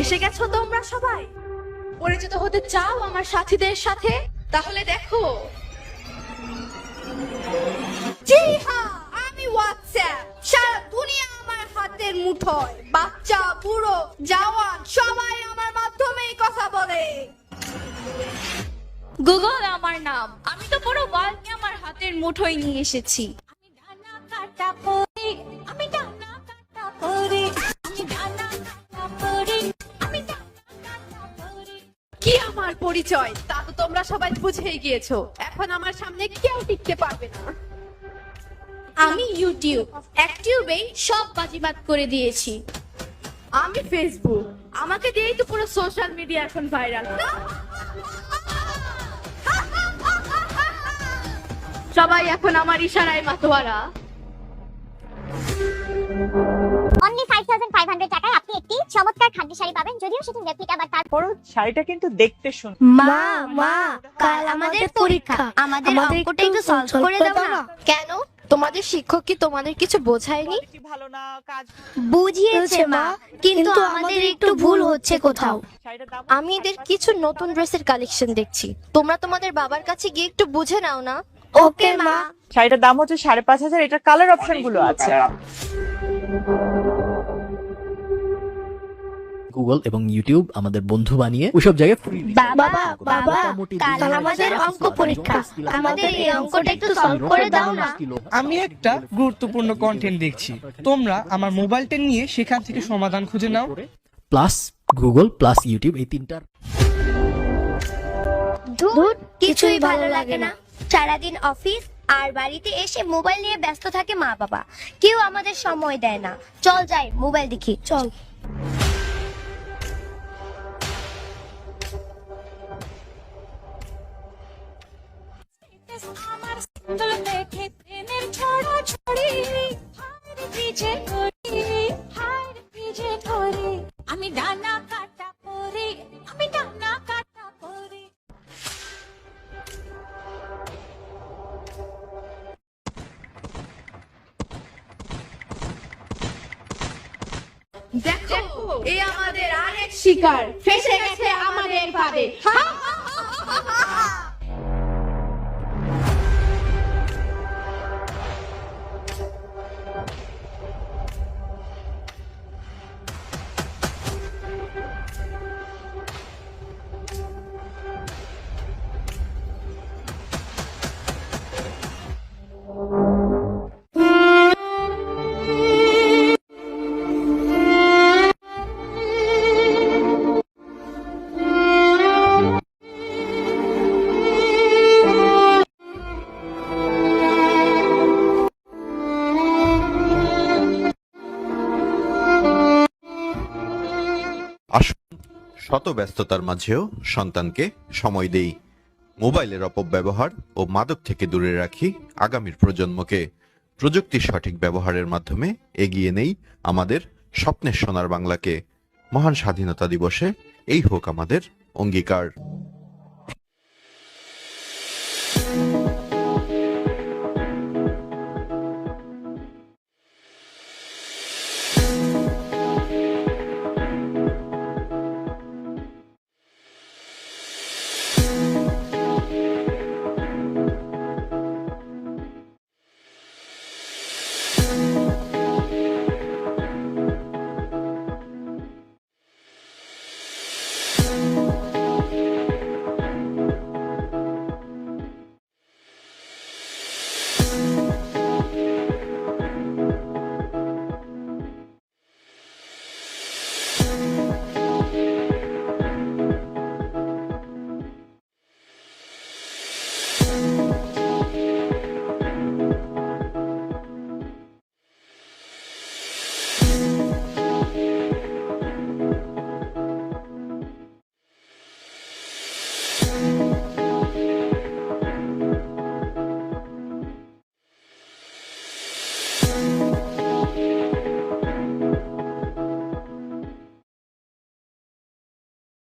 এসে গেছো তোমরা সবাই? পরিচিত হতে চাও আমার সাথীদের সাথে? তাহলে দেখো। জি হ্যাঁ, আমি হোয়াটসঅ্যাপ। সারা দুনিয়া আমার হাতের মুঠোয়। বাচ্চা, বুড়ো, জওয়ান সবাই আমার মাধ্যমেই কথা বলে। গুগল আমার নাম। আমি তো পুরো ওয়ার্ল্ডকে আমার হাতের মুঠোয় নিয়ে এসেছি। আমি ডানা কাটা পড়ি, আমি ডানা কাটা পড়ি, আমি ডানা কাটা পড়ি, আমি ডানা কাটা পড়ি। কি আমার পরিচয় তা তো তোমরা সবাই বুঝেই গিয়েছো। এখন আমার সামনে কেউ টিকতে পারবে না। আমি ইউটিউব, একটিউবেই সব বাজিমাত করে দিয়েছি। আমি ফেসবুক, আমাকে দিয়েই তো পুরো সোশ্যাল মিডিয়া এখন ভাইরাল। সবাই এখন আমার ইশারায় মাতোয়ারা। অনলি 5500 টাকায় আপনি একটি চমৎকার খাদ্য শাড়ি পাবেন, যদিও সেটি রেপ্লিকা, বাট তারপরও শাড়িটা কিন্তু দেখতে সুন্দর। মা কাল আমাদের পরীক্ষা, আমাদের অঙ্কটা একটু সলভ করে দাও না। কেন? তোমাদের শিক্ষক কি তোমাদের কিছু বোঝায়নি? কোয়ালিটি ভালো না, কাজ। বুঝিয়েছে মা, কিন্তু আমাদের একটু ভুল হচ্ছে কোথাও। শাড়িটার দাম আমি এদের কিছু নতুন ড্রেসের কালেকশন দেখছি। তোমরা তোমাদের বাবার কাছে গিয়ে একটু বুঝে নাও না। ওকে মা। শাড়িটার দাম হচ্ছে 5500। এটার কালার অপশন গুলো আছে। গুগল এবং ইউটিউব আমাদের বন্ধু বানিয়ে ওইসব জায়গায় ফ্রি বাবা কাল আমাদের অঙ্ক পরীক্ষা, আমাদের এই অঙ্কটা একটু সলভ করে দাও না। আমি একটা গুরুত্বপূর্ণ কন্টেন্ট দেখছি, তোমরা আমার মোবাইলটা নিয়ে সেখান থেকে সমাধান খুঁজে নাও। প্লাস গুগল প্লাস ইউটিউব এই তিনটার ধুর, কিছুই ভালো লাগে না। সারাদিন অফিস আর বাড়িতে এসে মোবাইল নিয়ে ব্যস্ত থাকে মা বাবা, কেউ আমাদের সময় দেয় না। চল যাই মোবাইল দেখি, চল। আমি ডানা কাটা পরে, আমি ডানা কাটা পরে। দেখো, এই আমাদের আরেক শিকার ফেসে গেছে আমাদের ফাঁদে। শত ব্যস্ততার মাঝেও সন্তানকে সময় দেই। মোবাইলের অপব্যবহার ও মাদক থেকে দূরে রাখি আগামীর প্রজন্মকে। প্রযুক্তির সঠিক ব্যবহারের মাধ্যমে এগিয়ে নেই আমাদের স্বপ্নের সোনার বাংলাকে। মহান স্বাধীনতা দিবসে এই হোক আমাদের অঙ্গীকার।